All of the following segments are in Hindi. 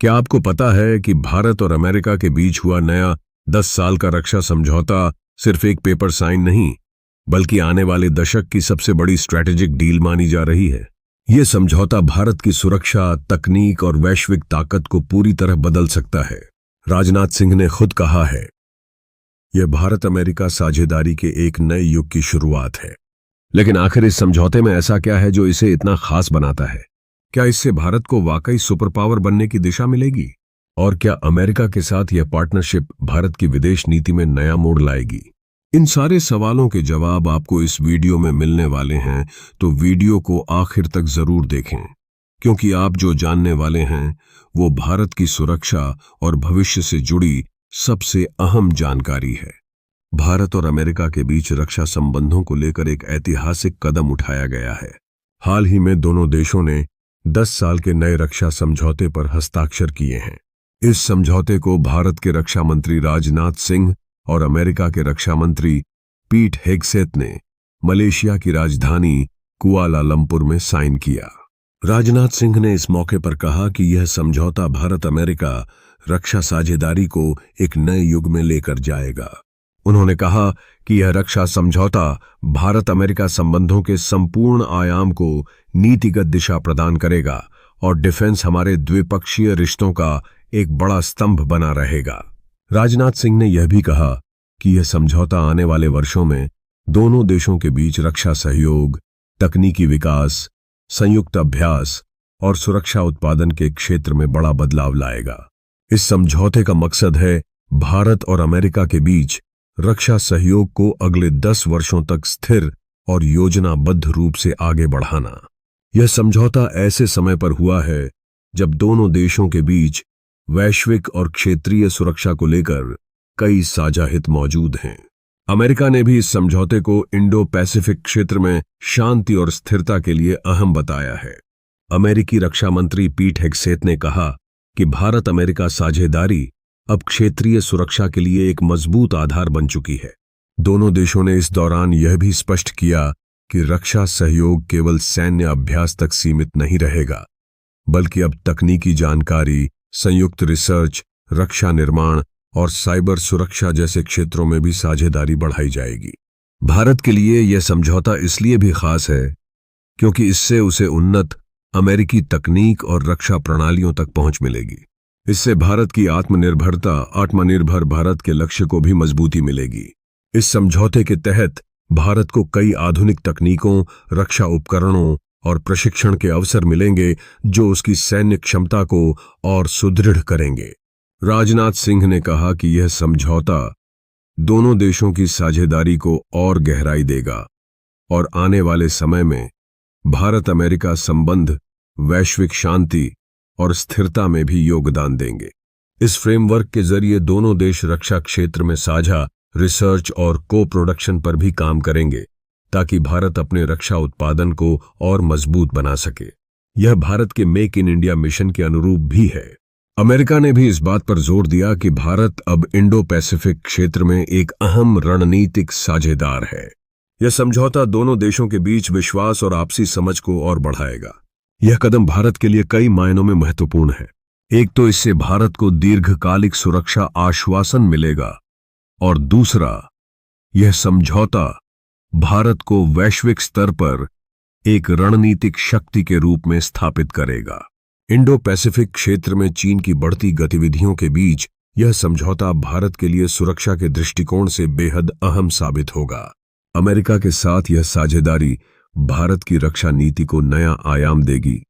क्या आपको पता है कि भारत और अमेरिका के बीच हुआ नया 10 साल का रक्षा समझौता सिर्फ एक पेपर साइन नहीं, बल्कि आने वाले दशक की सबसे बड़ी स्ट्रैटेजिक डील मानी जा रही है। यह समझौता भारत की सुरक्षा, तकनीक और वैश्विक ताकत को पूरी तरह बदल सकता है। राजनाथ सिंह ने खुद कहा है, यह भारत अमेरिका साझेदारी के एक नए युग की शुरुआत है। लेकिन आखिर इस समझौते में ऐसा क्या है जो इसे इतना खास बनाता है? क्या इससे भारत को वाकई सुपर पावर बनने की दिशा मिलेगी? और क्या अमेरिका के साथ यह पार्टनरशिप भारत की विदेश नीति में नया मोड़ लाएगी? इन सारे सवालों के जवाब आपको इस वीडियो में मिलने वाले हैं, तो वीडियो को आखिर तक जरूर देखें, क्योंकि आप जो जानने वाले हैं वो भारत की सुरक्षा और भविष्य से जुड़ी सबसे अहम जानकारी है। भारत और अमेरिका के बीच रक्षा संबंधों को लेकर एक ऐतिहासिक कदम उठाया गया है। हाल ही में दोनों देशों ने 10 साल के नए रक्षा समझौते पर हस्ताक्षर किए हैं। इस समझौते को भारत के रक्षा मंत्री राजनाथ सिंह और अमेरिका के रक्षा मंत्री पीट हेगसेथ ने मलेशिया की राजधानी कुआलालंपुर में साइन किया। राजनाथ सिंह ने इस मौके पर कहा कि यह समझौता भारत अमेरिका रक्षा साझेदारी को एक नए युग में लेकर जाएगा। उन्होंने कहा कि यह रक्षा समझौता भारत अमेरिका संबंधों के संपूर्ण आयाम को नीतिगत दिशा प्रदान करेगा और डिफेंस हमारे द्विपक्षीय रिश्तों का एक बड़ा स्तंभ बना रहेगा। राजनाथ सिंह ने यह भी कहा कि यह समझौता आने वाले वर्षों में दोनों देशों के बीच रक्षा सहयोग, तकनीकी विकास, संयुक्त अभ्यास और सुरक्षा उत्पादन के क्षेत्र में बड़ा बदलाव लाएगा। इस समझौते का मकसद है भारत और अमेरिका के बीच रक्षा सहयोग को अगले 10 वर्षों तक स्थिर और योजनाबद्ध रूप से आगे बढ़ाना। यह समझौता ऐसे समय पर हुआ है जब दोनों देशों के बीच वैश्विक और क्षेत्रीय सुरक्षा को लेकर कई साझा हित मौजूद हैं। अमेरिका ने भी इस समझौते को इंडो पैसिफिक क्षेत्र में शांति और स्थिरता के लिए अहम बताया है। अमेरिकी रक्षा मंत्री पीट हेगसेथ ने कहा कि भारत अमेरिका साझेदारी अब क्षेत्रीय सुरक्षा के लिए एक मजबूत आधार बन चुकी है। दोनों देशों ने इस दौरान यह भी स्पष्ट किया कि रक्षा सहयोग केवल सैन्य अभ्यास तक सीमित नहीं रहेगा, बल्कि अब तकनीकी जानकारी, संयुक्त रिसर्च, रक्षा निर्माण और साइबर सुरक्षा जैसे क्षेत्रों में भी साझेदारी बढ़ाई जाएगी। भारत के लिए यह समझौता इसलिए भी खास है क्योंकि इससे उसे उन्नत अमेरिकी तकनीक और रक्षा प्रणालियों तक पहुंच मिलेगी। इससे भारत की आत्मनिर्भर भारत के लक्ष्य को भी मजबूती मिलेगी। इस समझौते के तहत भारत को कई आधुनिक तकनीकों, रक्षा उपकरणों और प्रशिक्षण के अवसर मिलेंगे जो उसकी सैन्य क्षमता को और सुदृढ़ करेंगे। राजनाथ सिंह ने कहा कि यह समझौता दोनों देशों की साझेदारी को और गहराई देगा और आने वाले समय में भारत अमेरिका संबंध वैश्विक शांति और स्थिरता में भी योगदान देंगे। इस फ्रेमवर्क के जरिए दोनों देश रक्षा क्षेत्र में साझा रिसर्च और को प्रोडक्शन पर भी काम करेंगे ताकि भारत अपने रक्षा उत्पादन को और मजबूत बना सके। यह भारत के मेक इन इंडिया मिशन के अनुरूप भी है। अमेरिका ने भी इस बात पर जोर दिया कि भारत अब इंडो पैसिफिक क्षेत्र में एक अहम रणनीतिक साझेदार है। यह समझौता दोनों देशों के बीच विश्वास और आपसी समझ को और बढ़ाएगा। यह कदम भारत के लिए कई मायनों में महत्वपूर्ण है। एक तो इससे भारत को दीर्घकालिक सुरक्षा आश्वासन मिलेगा और दूसरा, यह समझौता भारत को वैश्विक स्तर पर एक रणनीतिक शक्ति के रूप में स्थापित करेगा। इंडो पैसिफिक क्षेत्र में चीन की बढ़ती गतिविधियों के बीच यह समझौता भारत के लिए सुरक्षा के दृष्टिकोण से बेहद अहम साबित होगा। अमेरिका के साथ यह साझेदारी भारत की रक्षा नीति को नया आयाम देगी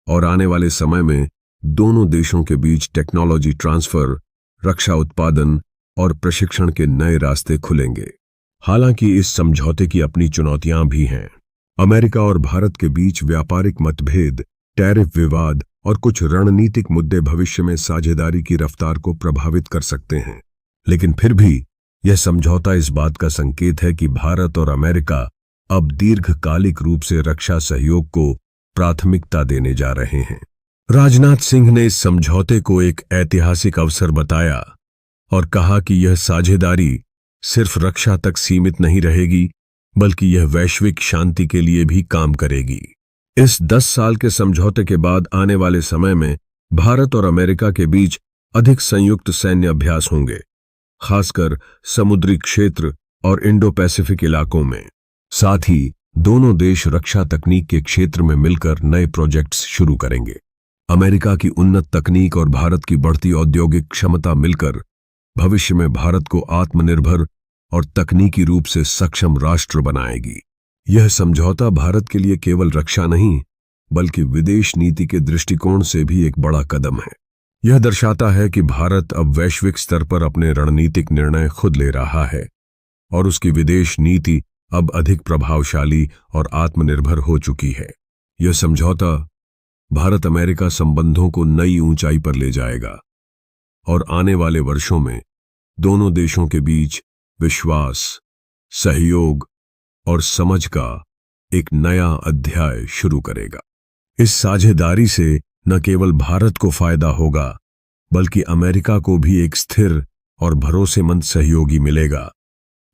और आने वाले समय में दोनों देशों के बीच टेक्नोलॉजी ट्रांसफर, रक्षा उत्पादन और प्रशिक्षण के नए रास्ते खुलेंगे। हालांकि इस समझौते की अपनी चुनौतियां भी हैं। अमेरिका और भारत के बीच व्यापारिक मतभेद, टैरिफ विवाद और कुछ रणनीतिक मुद्दे भविष्य में साझेदारी की रफ्तार को प्रभावित कर सकते हैं। लेकिन फिर भी यह समझौता इस बात का संकेत है कि भारत और अमेरिका अब दीर्घकालिक रूप से रक्षा सहयोग को प्राथमिकता देने जा रहे हैं। राजनाथ सिंह ने इस समझौते को एक ऐतिहासिक अवसर बताया और कहा कि यह साझेदारी सिर्फ रक्षा तक सीमित नहीं रहेगी, बल्कि यह वैश्विक शांति के लिए भी काम करेगी। इस 10 साल के समझौते के बाद आने वाले समय में भारत और अमेरिका के बीच अधिक संयुक्त सैन्य अभ्यास होंगे, खासकर समुद्री क्षेत्र और इंडो पैसिफिक इलाकों में। साथ ही दोनों देश रक्षा तकनीक के क्षेत्र में मिलकर नए प्रोजेक्ट्स शुरू करेंगे। अमेरिका की उन्नत तकनीक और भारत की बढ़ती औद्योगिक क्षमता मिलकर भविष्य में भारत को आत्मनिर्भर और तकनीकी रूप से सक्षम राष्ट्र बनाएगी। यह समझौता भारत के लिए केवल रक्षा नहीं, बल्कि विदेश नीति के दृष्टिकोण से भी एक बड़ा कदम है। यह दर्शाता है कि भारत अब वैश्विक स्तर पर अपने रणनीतिक निर्णय खुद ले रहा है और उसकी विदेश नीति अब अधिक प्रभावशाली और आत्मनिर्भर हो चुकी है। यह समझौता भारत अमेरिका संबंधों को नई ऊंचाई पर ले जाएगा और आने वाले वर्षों में दोनों देशों के बीच विश्वास, सहयोग और समझ का एक नया अध्याय शुरू करेगा। इस साझेदारी से न केवल भारत को फायदा होगा, बल्कि अमेरिका को भी एक स्थिर और भरोसेमंद सहयोगी मिलेगा,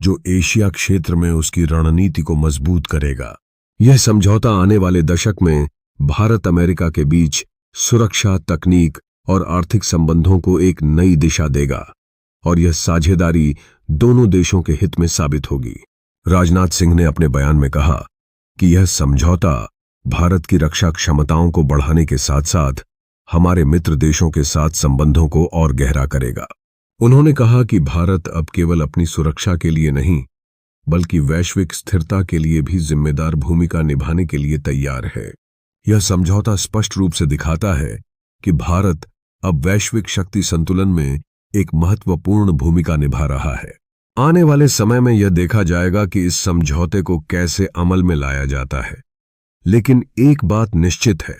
जो एशिया क्षेत्र में उसकी रणनीति को मजबूत करेगा। यह समझौता आने वाले दशक में भारत अमेरिका के बीच सुरक्षा, तकनीक और आर्थिक संबंधों को एक नई दिशा देगा और यह साझेदारी दोनों देशों के हित में साबित होगी। राजनाथ सिंह ने अपने बयान में कहा कि यह समझौता भारत की रक्षा क्षमताओं को बढ़ाने के साथ साथ हमारे मित्र देशों के साथ संबंधों को और गहरा करेगा। उन्होंने कहा कि भारत अब केवल अपनी सुरक्षा के लिए नहीं, बल्कि वैश्विक स्थिरता के लिए भी जिम्मेदार भूमिका निभाने के लिए तैयार है। यह समझौता स्पष्ट रूप से दिखाता है कि भारत अब वैश्विक शक्ति संतुलन में एक महत्वपूर्ण भूमिका निभा रहा है। आने वाले समय में यह देखा जाएगा कि इस समझौते को कैसे अमल में लाया जाता है, लेकिन एक बात निश्चित है,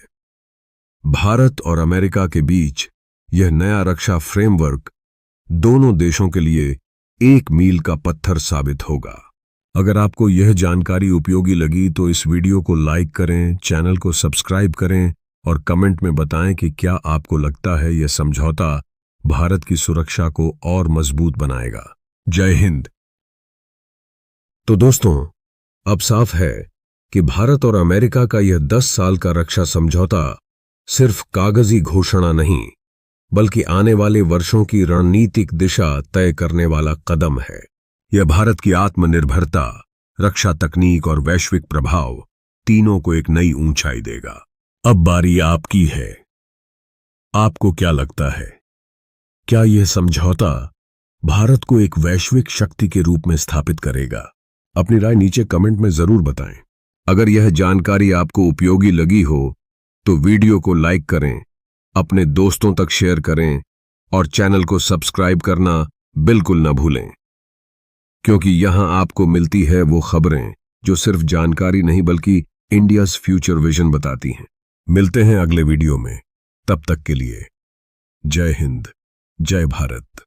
भारत और अमेरिका के बीच यह नया रक्षा फ्रेमवर्क दोनों देशों के लिए एक मील का पत्थर साबित होगा। अगर आपको यह जानकारी उपयोगी लगी तो इस वीडियो को लाइक करें, चैनल को सब्सक्राइब करें और कमेंट में बताएं कि क्या आपको लगता है यह समझौता भारत की सुरक्षा को और मजबूत बनाएगा। जय हिंद। तो दोस्तों, अब साफ है कि भारत और अमेरिका का यह 10 साल का रक्षा समझौता सिर्फ कागजी घोषणा नहीं, बल्कि आने वाले वर्षों की रणनीतिक दिशा तय करने वाला कदम है। यह भारत की आत्मनिर्भरता, रक्षा तकनीक और वैश्विक प्रभाव तीनों को एक नई ऊंचाई देगा। अब बारी आपकी है। आपको क्या लगता है, क्या यह समझौता भारत को एक वैश्विक शक्ति के रूप में स्थापित करेगा? अपनी राय नीचे कमेंट में जरूर बताएं। अगर यह जानकारी आपको उपयोगी लगी हो तो वीडियो को लाइक करें, अपने दोस्तों तक शेयर करें और चैनल को सब्सक्राइब करना बिल्कुल न भूलें, क्योंकि यहां आपको मिलती है वो खबरें जो सिर्फ जानकारी नहीं बल्कि इंडियाज़ फ्यूचर विजन बताती हैं। मिलते हैं अगले वीडियो में, तब तक के लिए जय हिंद, जय भारत।